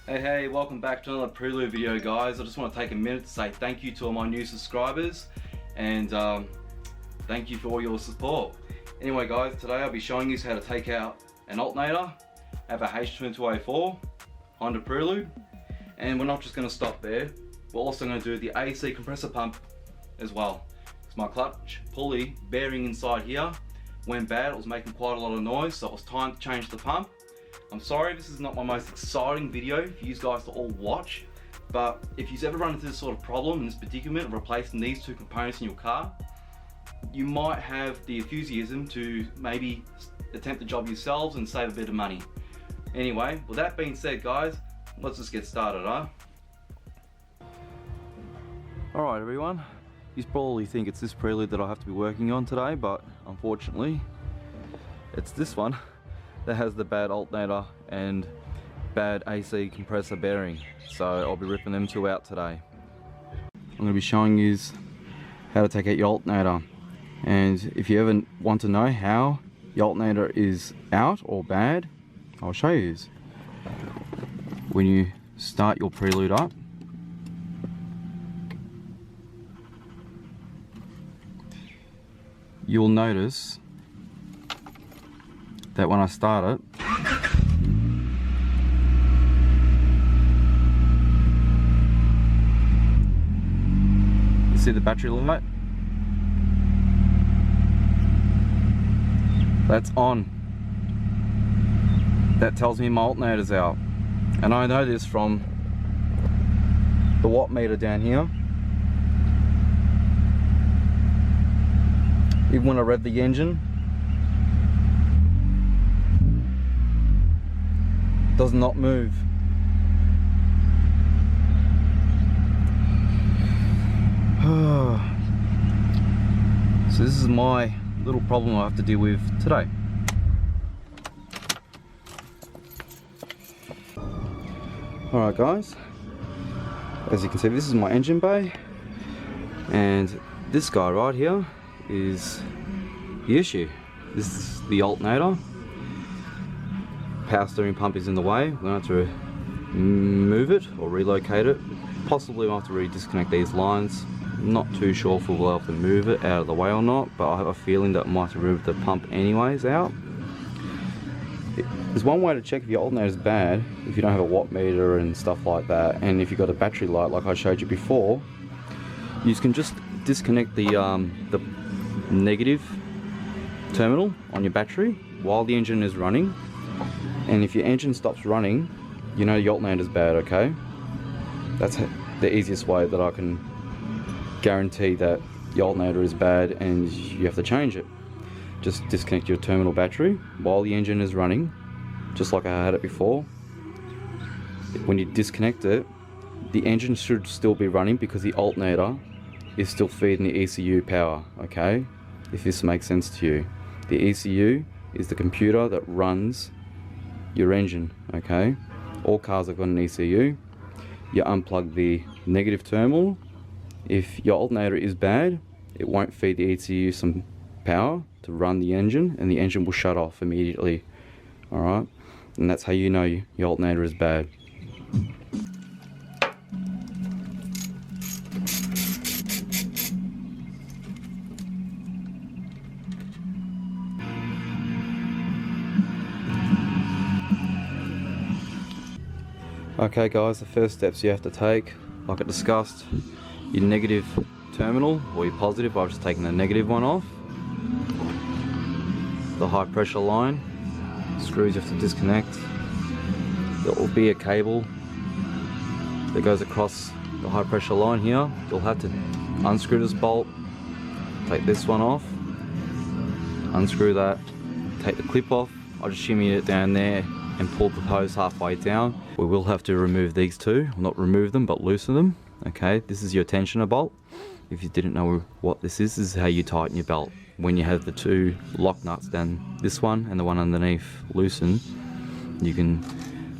Hey, welcome back to another Prelude video, guys. I just want to take a minute to say thank you to all my new subscribers and thank you for all your support. Anyway guys, today I'll be showing you how to take out an alternator, have a H2204 Honda Prelude, and we're not just going to stop there, we're also going to do the AC compressor pump as well. Because my clutch pulley bearing inside here went bad, it was making quite a lot of noise, so it was time to change the pump. I'm sorry this is not my most exciting video for you guys to all watch, but if you've ever run into this sort of problem in this predicament of replacing these two components in your car, you might have the enthusiasm to maybe attempt the job yourselves and save a bit of money. Anyway, with that being said guys, let's just get started, huh? Alright everyone, you probably think it's this Prelude that I have to be working on today, but unfortunately it's this one that has the bad alternator and bad AC compressor bearing, so I'll be ripping them two out today. I'm going to be showing you how to take out your alternator, and if you ever want to know how your alternator is out or bad, I'll show you. When you start your Prelude up, you'll notice that when I start it, you see the battery light? That's on. That tells me my alternator's out. And I know this from the watt meter down here. Even when I rev the engine, does not move. So this is my little problem I have to deal with today. Alright guys, as you can see, this is my engine bay, and this guy right here is the issue. This is the alternator. Power steering pump is in the way. We're going to have to move it or relocate it. Possibly we'll have to disconnect these lines. I'm not too sure if we'll have to move it out of the way or not, but I have a feeling that I might have to remove the pump anyways out. There's one way to check if your alternator is bad, if you don't have a watt meter and stuff like that, and if you've got a battery light like I showed you before. You can just disconnect the negative terminal on your battery while the engine is running. And if your engine stops running, you know your alternator's bad, okay? That's the easiest way that I can guarantee that your alternator is bad and you have to change it. Just disconnect your terminal battery while the engine is running, just like I had it before. When you disconnect it, the engine should still be running because the alternator is still feeding the ECU power, okay? If this makes sense to you. The ECU is the computer that runs your engine, okay? All cars have got an ECU. You unplug the negative terminal. If your alternator is bad, it won't feed the ECU some power to run the engine, and the engine will shut off immediately. Alright? And that's how you know your alternator is bad. Okay guys, the first steps you have to take, like I discussed, your negative terminal or your positive. I've just taken the negative one off. The high pressure line, screws you have to disconnect. There will be a cable that goes across the high pressure line here. You'll have to unscrew this bolt, take this one off, unscrew that, take the clip off. I'll just shimmy it down there and pull the hose halfway down. We will have to remove these two, well, not remove them but loosen them. Okay, this is your tensioner bolt. If you didn't know what this is how you tighten your belt. When you have the two lock nuts down, this one and the one underneath loosen, you can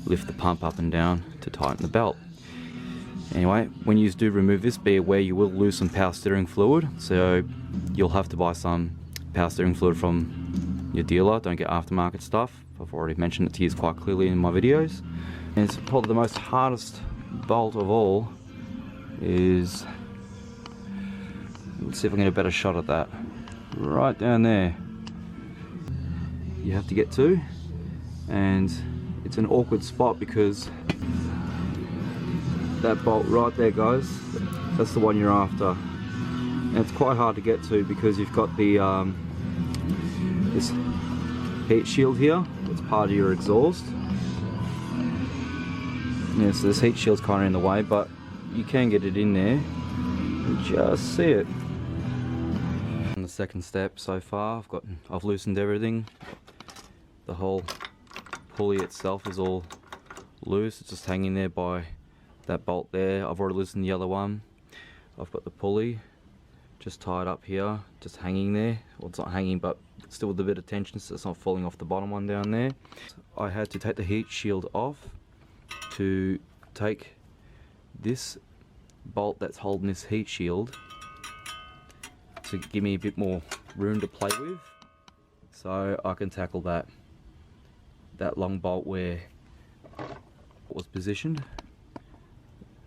lift the pump up and down to tighten the belt. Anyway, when you do remove this, be aware you will lose some power steering fluid, so you'll have to buy some power steering fluid from your dealer. Don't get aftermarket stuff. I've already mentioned it to you quite clearly in my videos. And it's probably the most hardest bolt of all is, let's see if I can get a better shot at that. Right down there. You have to get to, and it's an awkward spot because that bolt right there, guys, that's the one you're after. And it's quite hard to get to because you've got the this heat shield here. It's part of your exhaust. Yeah, so this heat shield's kind of in the way, but you can get it in there and just see it. On the second step so far, I've loosened everything. The whole pulley itself is all loose. It's just hanging there by that bolt there. I've already loosened the other one. I've got the pulley just tied up here, just hanging there. Well, it's not hanging, but still with a bit of tension, so it's not falling off the bottom one down there. I had to take the heat shield off to take this bolt that's holding this heat shield to give me a bit more room to play with, so I can tackle that long bolt where it was positioned.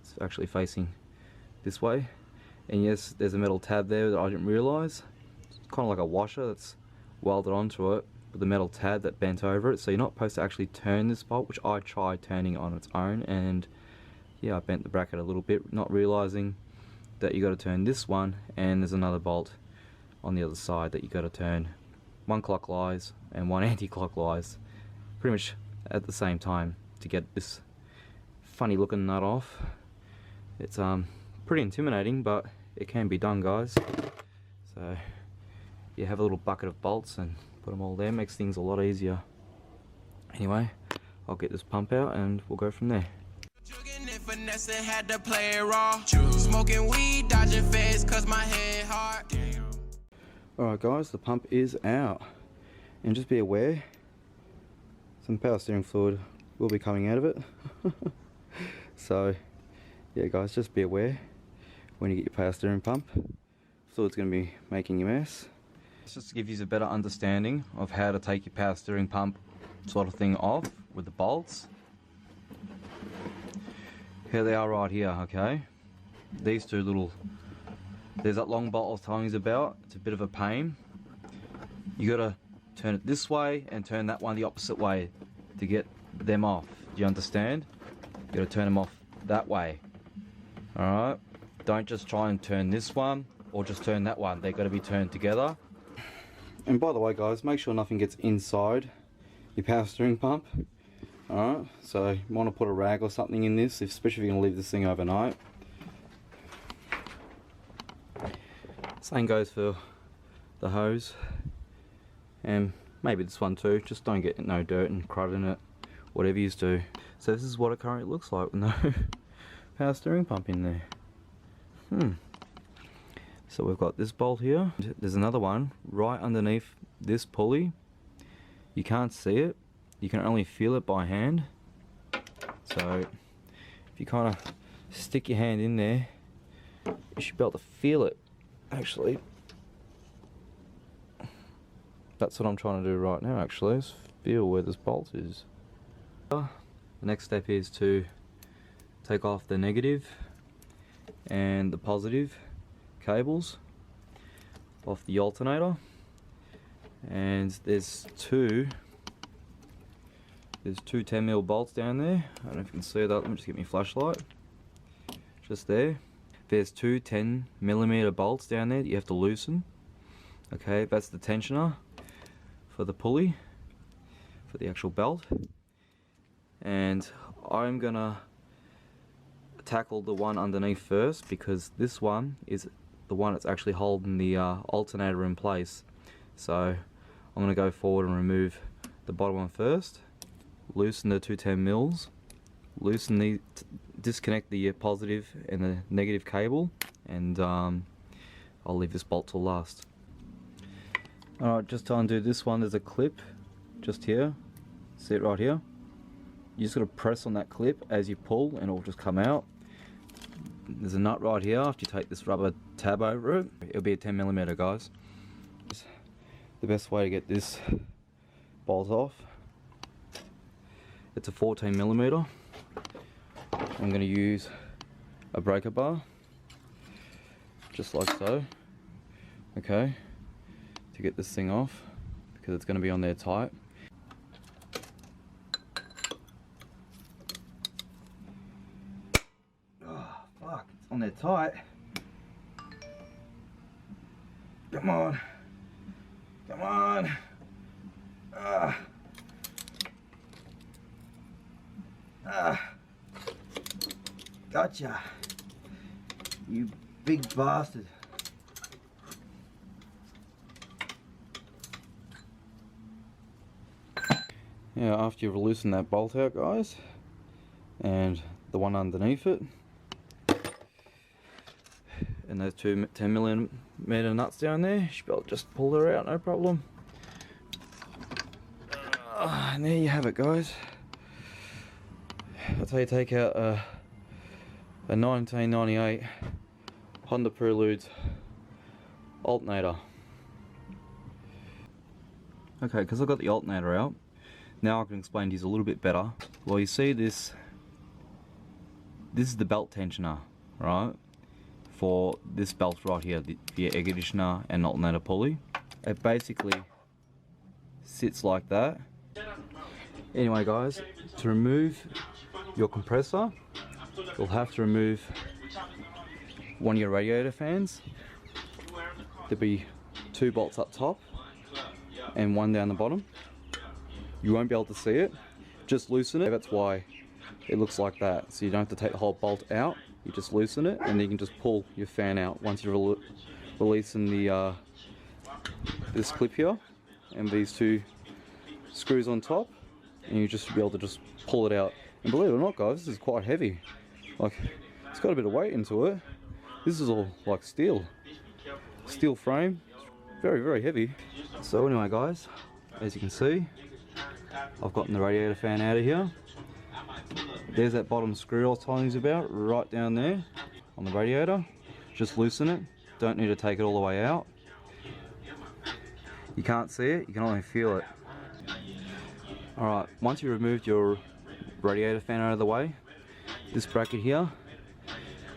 It's actually facing this way, and yes, there's a metal tab there that I didn't realise. It's kind of like a washer that's welded onto it with a metal tab that bent over it, so you're not supposed to actually turn this bolt, which I tried turning it on its own, and yeah, I bent the bracket a little bit, not realising that you got to turn this one, and there's another bolt on the other side that you got to turn, one clockwise and one anti-clockwise, pretty much at the same time, to get this funny looking nut off. It's pretty intimidating, but it can be done, guys. So you have a little bucket of bolts and put them all there, makes things a lot easier. Alright, I'll get this pump out and we'll go from there. Alright guys, the pump is out, and just be aware some power steering fluid will be coming out of it. So yeah guys, just be aware when you get your power steering pump, fluid's going to be making a mess. Just to give you a better understanding of how to take your power steering pump sort of thing off with the bolts. Here they are right here, okay? These two little, there's that long bolt I was telling you about. It's a bit of a pain. You gotta turn it this way and turn that one the opposite way to get them off. Do you understand? You gotta turn them off that way. Alright? Don't just try and turn this one or just turn that one. They've got to be turned together. And by the way guys, make sure nothing gets inside your power steering pump. Alright, so you want to put a rag or something in this, especially if you're going to leave this thing overnight. Same goes for the hose, and maybe this one too. Just don't get no dirt and crud in it, whatever you do. So this is what it currently looks like with no power steering pump in there. So we've got this bolt here. There's another one right underneath this pulley. You can't see it. You can only feel it by hand. So if you kind of stick your hand in there, you should be able to feel it, actually. That's what I'm trying to do right now, actually, is feel where this bolt is. The next step is to take off the negative and the positive cables off the alternator, and there's two 10mm bolts down there. I don't know if you can see that. Let me just get my flashlight. Just there. There's two 10mm bolts down there that you have to loosen. Okay, that's the tensioner for the pulley, for the actual belt. And I'm gonna tackle the one underneath first, because this one is the one that's actually holding the alternator in place. So I'm gonna go forward and remove the bottom one first. Loosen the two 10mm, disconnect the positive and the negative cable, and I'll leave this bolt till last. Alright, just to undo this one, there's a clip just here. See it right here? You just got to press on that clip as you pull and it'll just come out. There's a nut right here. After you take this rubber tab over it, it'll be a 10mm, guys. The best way to get this bolt off. It's a 14mm. I'm going to use a breaker bar, just like so, okay, to get this thing off, because it's going to be on there tight. Oh fuck, it's on there tight. Come on, come on. Gotcha, you big bastard. Yeah, after you've loosened that bolt out, guys, and the one underneath it, and those two 10mm nuts down there, you should be able to just pull her out, no problem. And there you have it, guys. That's how you take out a 1998 Honda Prelude alternator. Okay, because I've got the alternator out, now I can explain to you a little bit better. Well, you see this is the belt tensioner, right? For this belt right here, for your air conditioner and alternator pulley. It basically sits like that. Anyway guys, to remove your compressor, you'll have to remove one of your radiator fans. There'll be 2 bolts up top and 1 down the bottom. You won't be able to see it, just loosen it. That's why it looks like that. So you don't have to take the whole bolt out, you just loosen it and then you can just pull your fan out once you're releasing the this clip here and these 2 screws on top, and you just be able to just pull it out. And believe it or not, guys, this is quite heavy. Like, it's got a bit of weight into it. This is all like steel frame. It's very, very heavy. So anyway guys, as you can see, I've gotten the radiator fan out of here. There's that bottom screw I was telling you about, right down there on the radiator. Just loosen it, don't need to take it all the way out. You can't see it, you can only feel it. Alright, once you removed your radiator fan out of the way, this bracket here,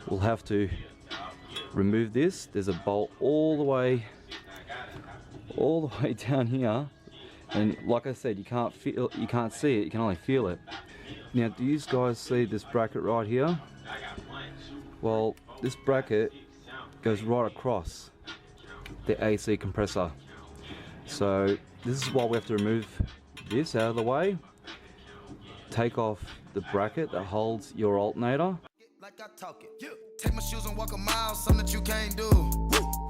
we'll have to remove this. There's a bolt all the way down here, and like I said, you can't see it, you can only feel it. Now, do you guys see this bracket right here? Well, this bracket goes right across the AC compressor. So this is why we have to remove this out of the way, take off the bracket that holds your alternator. Like I talk it. Take my shoes and walk a mile, something that you can't do.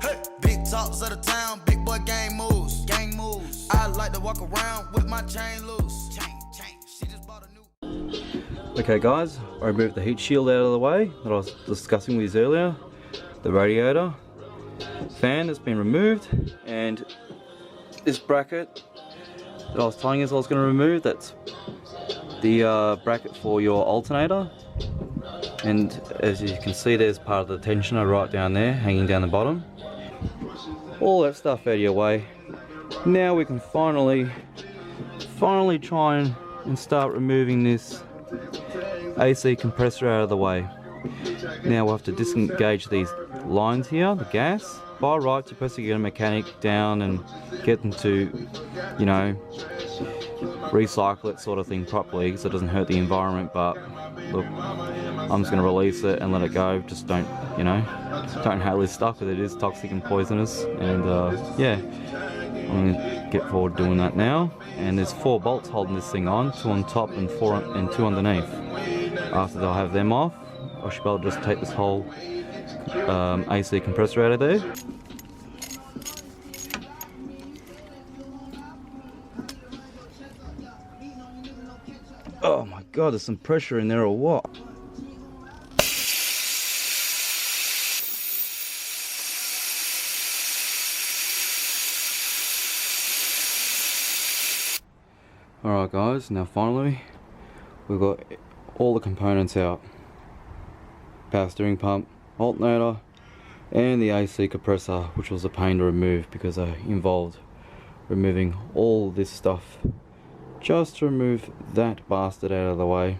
Hey. Big talks of the town, big boy gang moves. Gang moves. I like to walk around with my chain loose. Chain. She just bought a new. Okay guys, I removed the heat shield out of the way that I was discussing with you earlier. The radiator fan has been removed, and this bracket that I was telling you I was going to remove, that's the bracket for your alternator. And as you can see, there's part of the tensioner right down there, hanging down the bottom. All that stuff out of your way. Now we can finally try and start removing this AC compressor out of the way. Now we'll have to disengage these lines here, the gas. By rights, you're supposed to get a mechanic down and get them to, you know, recycle it sort of thing properly so it doesn't hurt the environment. But look, I'm just going to release it and let it go. Just don't, you know, don't inhale this stuff, because it is toxic and poisonous. And yeah, I'm going to get forward doing that now. And there's 4 bolts holding this thing on, 2 on top and 2 underneath. After I have them off, I should be able to just take this whole AC compressor out of there. Oh my god, there's some pressure in there or what? Alright guys, now finally we've got all the components out. Power steering pump, alternator, and the AC compressor, which was a pain to remove because I involved removing all this stuff just to remove that bastard out of the way.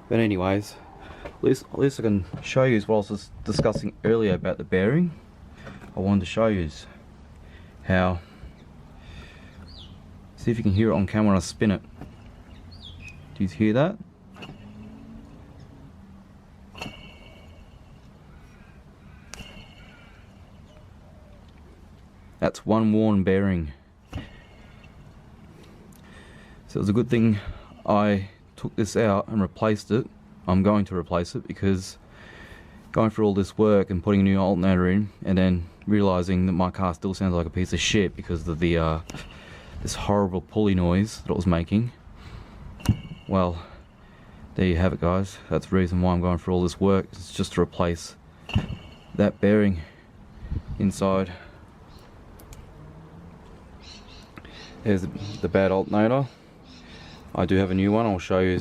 But anyways, at least I can show you what I was discussing earlier about the bearing. I wanted to show you how, see if you can hear it on camera when I spin it. Do you hear that? That's one worn bearing. So it was a good thing I took this out and replaced it. I'm going to replace it because going through all this work and putting a new alternator in and then realizing that my car still sounds like a piece of shit because of the this horrible pulley noise that it was making. Well, there you have it, guys. That's the reason why I'm going through all this work. It's just to replace that bearing inside. There's the bad alternator. I do have a new one. I'll show you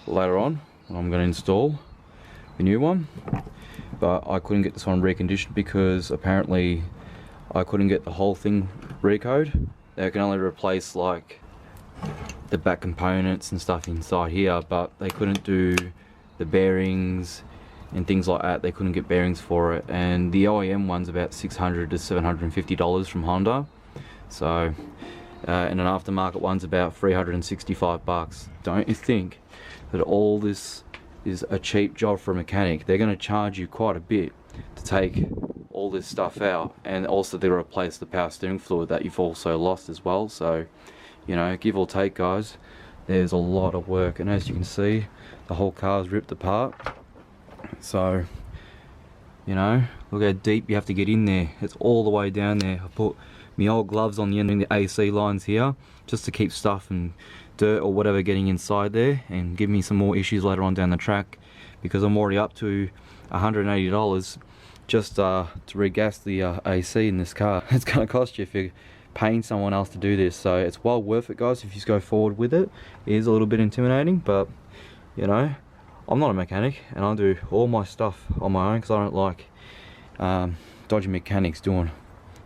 later on when I'm going to install the new one. But I couldn't get this one reconditioned because apparently I couldn't get the whole thing recode. They can only replace like the back components and stuff inside here, but they couldn't do the bearings and things like that. They couldn't get bearings for it, and the OEM one's about $600 to $750 from Honda. So and an aftermarket one's about $365. Don't you think that all this is a cheap job for a mechanic? They're going to charge you quite a bit to take all this stuff out, and also they replace the power steering fluid that you've also lost as well. So, you know, give or take, guys, there's a lot of work, and as you can see, the whole car's ripped apart. So, you know, look how deep you have to get in there. It's all the way down there. I put my old gloves on the end of the AC lines here just to keep stuff and dirt or whatever getting inside there and give me some more issues later on down the track, because I'm already up to $180 just to regas the AC in this car. It's going to cost you if you're paying someone else to do this. So it's well worth it, guys, if you go forward with it. It is a little bit intimidating, but you know, I'm not a mechanic and I do all my stuff on my own because I don't like dodgy mechanics doing,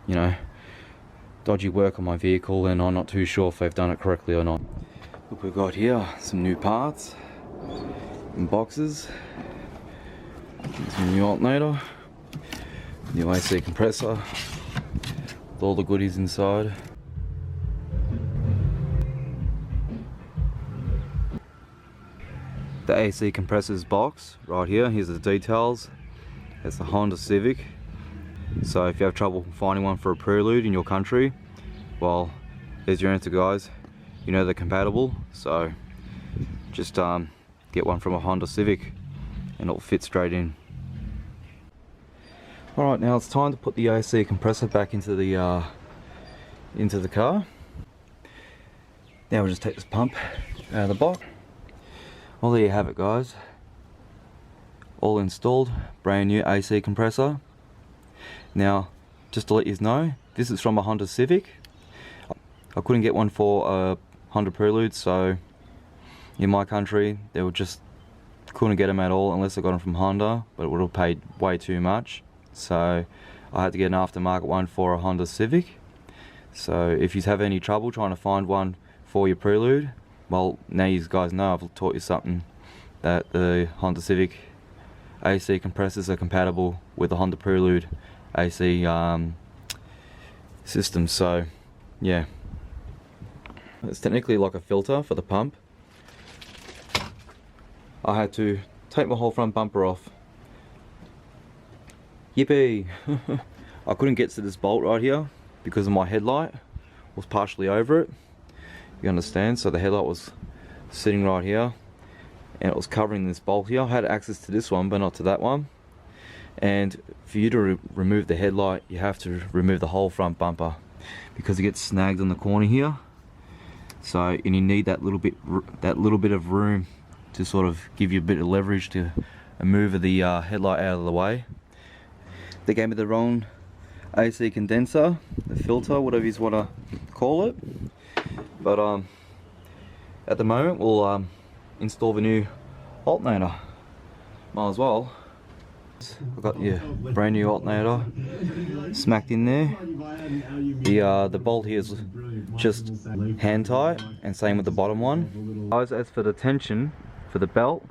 you know, dodgy work on my vehicle, and I'm not too sure if they've done it correctly or not. Look, we've got here some new parts in boxes. Some new alternator, new AC compressor, with all the goodies inside. The AC compressor's box right here. Here's the details. It's the Honda Civic. So if you have trouble finding one for a Prelude in your country, well, there's your answer, guys. You know they're compatible, so just get one from a Honda Civic and it'll fit straight in. Alright, now it's time to put the AC compressor back into the car. Now we'll just take this pump out of the box. Well, there you have it, guys. All installed, brand new AC compressor. Now, just to let you know, this is from a Honda Civic. I couldn't get one for a Honda Prelude, so in my country they were just couldn't get them at all unless I got them from Honda, but it would have paid way too much. So I had to get an aftermarket one for a Honda Civic. So if you have any trouble trying to find one for your Prelude, well, now you guys know I've taught you something, that the Honda Civic AC compressors are compatible with the Honda Prelude AC system. So yeah, it's technically like a filter for the pump. I had to take my whole front bumper off. Yippee! I couldn't get to this bolt right here because of my headlight was partially over it. You understand? So the headlight was sitting right here and it was covering this bolt here. I had access to this one but not to that one. And for you to remove the headlight, you have to remove the whole front bumper because it gets snagged on the corner here. So, and you need that little bit of room to sort of give you a bit of leverage to move the headlight out of the way. They gave me the wrong AC condenser, the filter, whatever you want to call it. But at the moment we'll install the new alternator. Might as well. I've got your brand new alternator smacked in there. The bolt here is just hand tight, and same with the bottom one. Guys, as for the tension for the belt,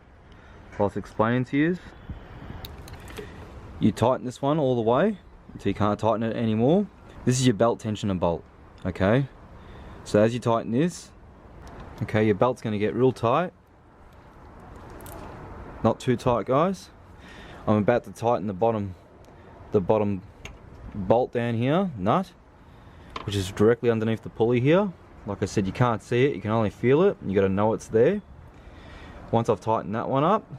I was explaining to you, you tighten this one all the way until you can't tighten it anymore. This is your belt tensioner bolt, okay? So as you tighten this, okay, your belt's going to get real tight. Not too tight, guys. I'm about to tighten the bottom bolt down here, nut, which is directly underneath the pulley here. Like I said, you can't see it, you can only feel it, and you got to know it's there. Once I've tightened that one up,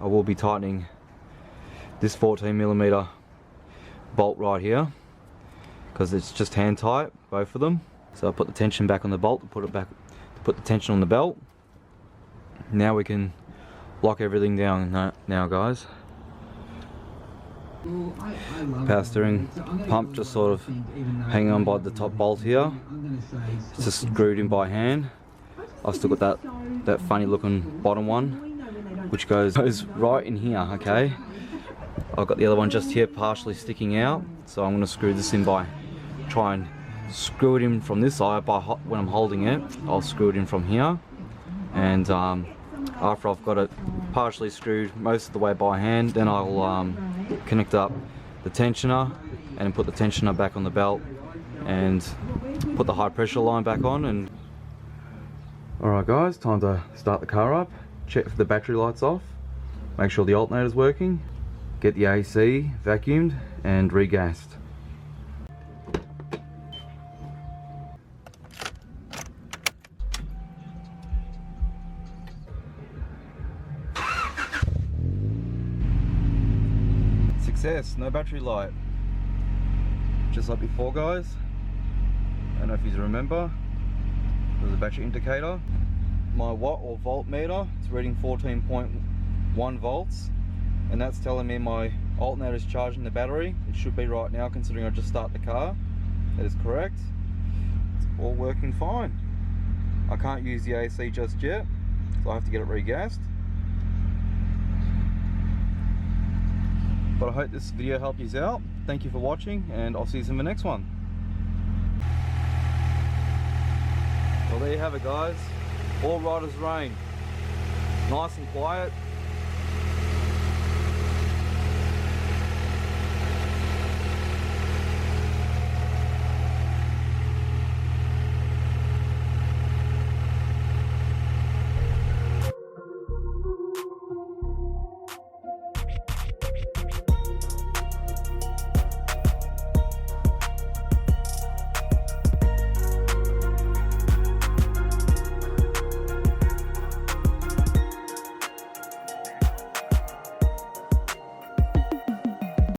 I will be tightening this 14mm bolt right here, because it's just hand tight, both of them. So I put the tension back on the bolt to put the tension on the belt. Now we can lock everything down now, guys. Power steering pump just sort of hanging on by the top bolt here. It's just screwed in by hand. I've still got that funny looking bottom one, which goes right in here, okay? I've got the other one just here partially sticking out, so I'm going to screw this in by try and screw it in from this side. When I'm holding it, I'll screw it in from here, and after I've got it partially screwed most of the way by hand, then I'll connect up the tensioner and put the tensioner back on the belt and put the high pressure line back on. And alright guys, time to start the car up. Check for the battery lights off, make sure the alternator's working, get the AC vacuumed and regassed. Success, no battery light. Just like before, guys. I don't know if you remember, there's a battery indicator. My watt or volt meter, it's reading 14.1 volts, and that's telling me my alternator is charging the battery. It should be right now, considering I just start the car. That is correct. It's all working fine. I can't use the AC just yet, so I have to get it regassed. But I hope this video helped you out. Thank you for watching, and I'll see you in the next one. Well, there you have it, guys. All right as rain. Nice and quiet.